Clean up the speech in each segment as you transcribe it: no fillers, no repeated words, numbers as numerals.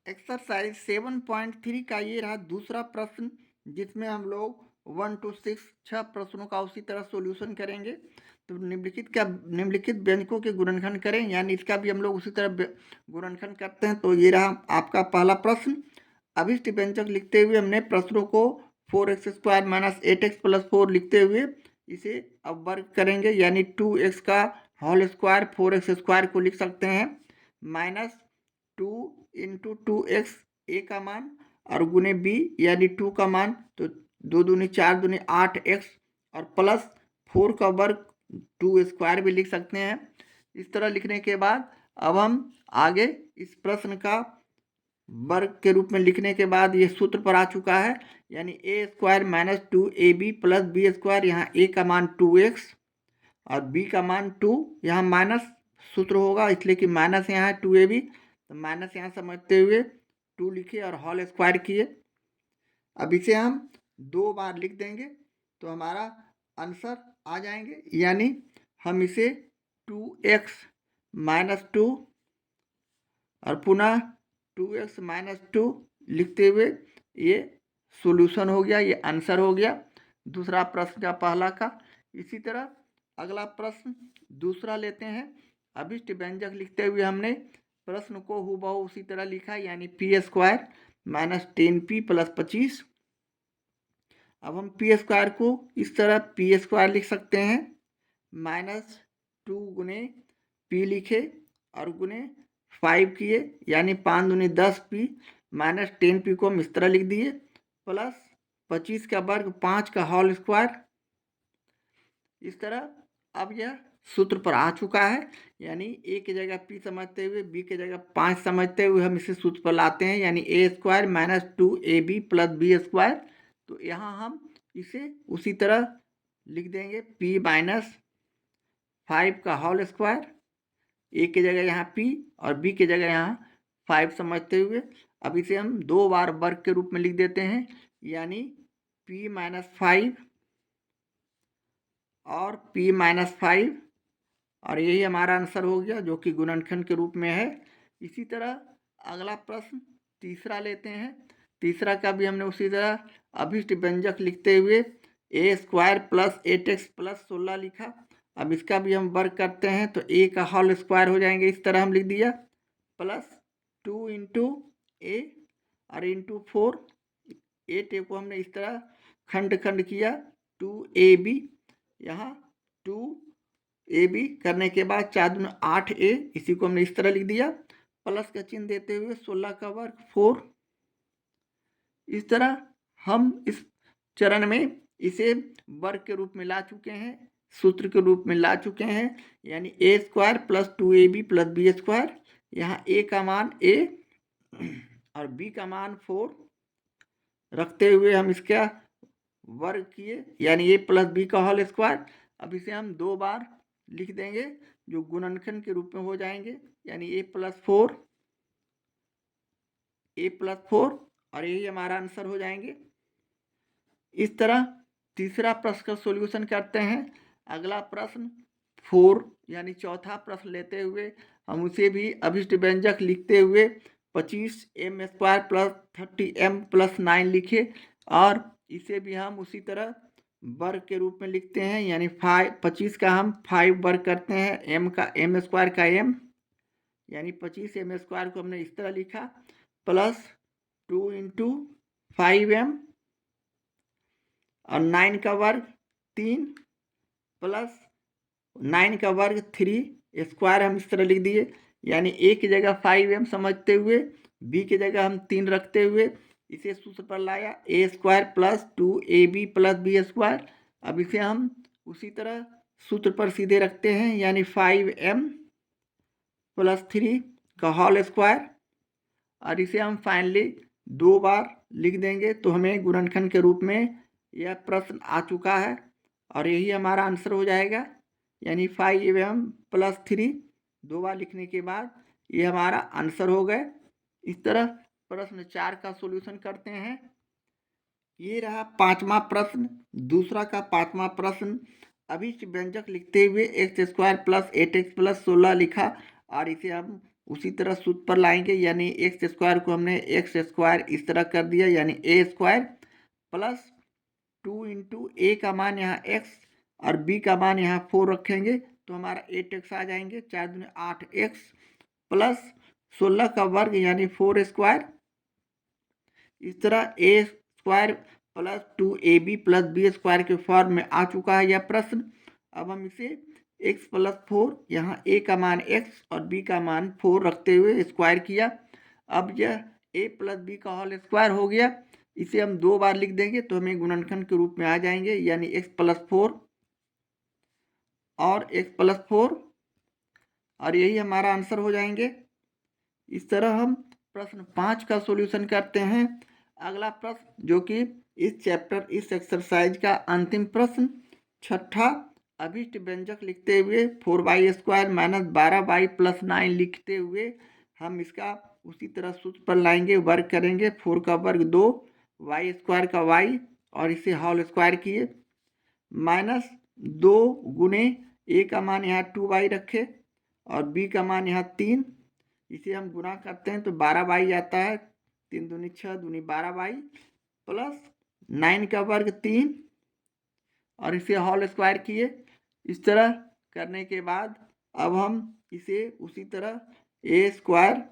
Exercise 7.3 का ये रहा दूसरा प्रश्न, जिसमें हम लोग 1 to 6 छह प्रश्नों का उसी तरह सॉल्यूशन करेंगे। तो निम्नलिखित व्यंजकों के गुणनखंड करें, यानी इसका भी हम लोग उसी तरह गुणनखंड करते हैं। तो ये रहा आपका पहला प्रश्न। अभिष्ट व्यंजक लिखते हुए हमने प्रश्नों को 4x² माइनस 8x प्लस 4 लिखते हुए इसे अब वर्ग करेंगे, यानी 2x का होल स्क्वायर 4x² को लिख सकते हैं माइनस 2 इंटू 2x ए का मान और गुने बी यानी 2 का मान, तो 2 दूनी 4 दूनी 8x और प्लस 4 का वर्ग 2² भी लिख सकते हैं। इस तरह लिखने के बाद अब हम आगे इस प्रश्न का वर्ग के रूप में लिखने के बाद ये सूत्र पर आ चुका है, यानी a² minus 2ab plus b²। यहाँ a का मान 2x और b का मान 2, यहाँ माइनस सूत्र होगा इसलिए कि माइनस यहाँ है 2ab, तो माइनस यहाँ समझते हुए 2 लिखे और होल स्क्वायर किए। अब इसे हम 2 बार लिख देंगे तो हमारा आंसर आ जाएंगे, यानी हम इसे 2x माइनस 2 और पुनः 2x माइनस 2 लिखते हुए ये सॉल्यूशन हो गया, ये आंसर हो गया दूसरा प्रश्न का पहला का। इसी तरह अगला प्रश्न दूसरा लेते हैं। अभिष्ट व्यंजक लिखते हुए हमने प्रश्न को हूबहू उसी तरह लिखा, यानी p² माइनस 10p प्लस 25। अब हम p² को इस तरह p² लिख सकते हैं माइनस 2 गुने p लिखे और गुने 5 किए, यानी 5 दूनी 10p माइनस 10p को हम इस तरह लिख दिए प्लस 25 का वर्ग 5 का होल स्क्वायर। इस तरह अब यह सूत्र पर आ चुका है, यानी a की जगह p समझते हुए b की जगह 5 समझते हुए हम इसे सूत्र पर लाते हैं, यानी a² minus 2ab plus b²। तो यहाँ हम इसे उसी तरह लिख देंगे p माइनस 5 का होल स्क्वायर, a की जगह यहाँ p और b की जगह यहाँ 5 समझते हुए। अब इसे हम 2 बार वर्ग के रूप में लिख देते हैं, यानी p माइनस 5 और p माइनस 5, और यही हमारा आंसर हो गया जो कि गुणनखंड के रूप में है। इसी तरह अगला प्रश्न तीसरा लेते हैं। तीसरा का भी हमने उसी तरह अभिष्ट व्यंजक लिखते हुए a² प्लस 8x प्लस 16 लिखा। अब इसका भी हम वर्ग करते हैं तो a का होल स्क्वायर हो जाएंगे, इस तरह हम लिख दिया प्लस 2 इंटू ए और इंटू 4। 8a को हमने इस तरह खंड खंड किया 2ab, यहाँ 2ab करने के बाद 4 दूनी 8a, इसी को हमने इस तरह लिख दिया प्लस का चिन्ह देते हुए 16 का वर्ग 4। इस तरह हम इस चरण में इसे वर्ग के रूप में ला चुके हैं, सूत्र के रूप में ला चुके हैं, यानी a² plus 2ab plus b²। यहाँ a का मान a और b का मान 4 रखते हुए हम इसका वर्ग किए, यानी a प्लस b का होल स्क्वायर। अब इसे हम 2 बार लिख देंगे जो गुणनखंड के रूप में हो जाएंगे, यानी a प्लस 4 और यही हमारा आंसर हो जाएंगे। इस तरह तीसरा प्रश्न का सॉल्यूशन करते हैं। अगला प्रश्न 4 यानी चौथा प्रश्न लेते हुए हम उसे भी अभिष्ट व्यंजक लिखते हुए 25m² प्लस 30m प्लस 9 लिखे और इसे भी हम उसी तरह वर्ग के रूप में लिखते हैं, यानी 25 का हम 5 वर्ग करते हैं, m का m² का m, यानी 25m² को हमने इस तरह लिखा प्लस 2 इंटू 5m और 9 का वर्ग 3 प्लस 9 का वर्ग 3² हम इस तरह लिख दिए, यानी a की जगह 5m समझते हुए b की जगह हम 3 रखते हुए इसे सूत्र पर लाया a² plus 2ab plus b²। अब इसे हम उसी तरह सूत्र पर सीधे रखते हैं, यानी 5m प्लस 3 का होल स्क्वायर, और इसे हम फाइनली 2 बार लिख देंगे तो हमें गुणनखंड के रूप में यह प्रश्न आ चुका है और यही हमारा आंसर हो जाएगा, यानी 5m प्लस 3 2 बार लिखने के बाद ये हमारा आंसर हो गए। इस तरह प्रश्न 4 का सॉल्यूशन करते हैं। ये रहा पांचवा प्रश्न, दूसरा का पांचवा प्रश्न। अभिष्ट व्यंजक लिखते हुए x² प्लस 8x प्लस 16 लिखा और इसे हम उसी तरह सूत्र पर लाएंगे, यानी एक्स स्क्वायर को हमने एक्स स्क्वायर इस तरह कर दिया, यानी ए स्क्वायर प्लस 2 इंटू ए का मान यहाँ एक्स और बी का मान यहाँ 4 रखेंगे तो हमारा 8x आ जाएंगे। 4 दूनी 8x प्लस 16 का वर्ग यानी 4 स्क्वायर। इस तरह A square plus 2ab plus B square के फॉर्म में आ चुका है यह प्रश्न। अब हम इसे x प्लस 4, यहाँ a का मान x और b का मान 4 रखते हुए स्क्वायर किया। अब यह a प्लस बी का होल स्क्वायर हो गया। इसे हम 2 बार लिख देंगे तो हमें गुणनखंड के रूप में आ जाएंगे, यानी x प्लस 4 और x प्लस 4, और यही हमारा आंसर हो जाएंगे। इस तरह हम प्रश्न 5 का सॉल्यूशन करते हैं। अगला प्रश्न जो कि इस चैप्टर इस एक्सरसाइज का अंतिम प्रश्न, छठा, अभिष्ट व्यंजक लिखते हुए 4y square minus 12y plus 9 लिखते हुए हम इसका उसी तरह सूत्र पर लाएंगे, वर्ग करेंगे। 4 का वर्ग 2, y स्क्वायर का y और इसे होल स्क्वायर किए, माइनस 2 गुने a का मान यहाँ 2y रखे और b का मान यहाँ 3, इसे हम गुना करते हैं तो 12y आता है। 3 दूनी 6 दूनी 12y प्लस 9 का वर्ग 3 और इसे होल स्क्वायर किए। इस तरह करने के बाद अब हम इसे उसी तरह A square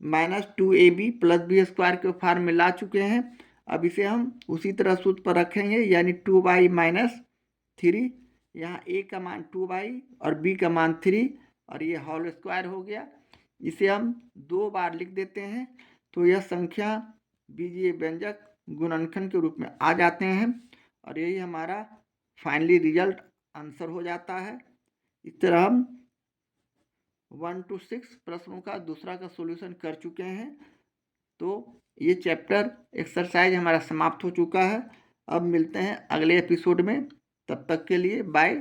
minus 2ab plus B square के फॉर्म में ला चुके हैं। अब इसे हम उसी तरह सूत्र पर रखेंगे, यानी 2y माइनस 3, यहाँ a का मान 2y और b का मान 3 और ये होल स्क्वायर हो गया। इसे हम 2 बार लिख देते हैं तो यह संख्या बीजीय व्यंजक गुणनखंड के रूप में आ जाते हैं और यही हमारा फाइनली रिजल्ट आंसर हो जाता है। इस तरह हम 1 to 6 प्रश्नों का दूसरा का सॉल्यूशन कर चुके हैं। तो ये चैप्टर एक्सरसाइज हमारा समाप्त हो चुका है। अब मिलते हैं अगले एपिसोड में, तब तक के लिए बाय।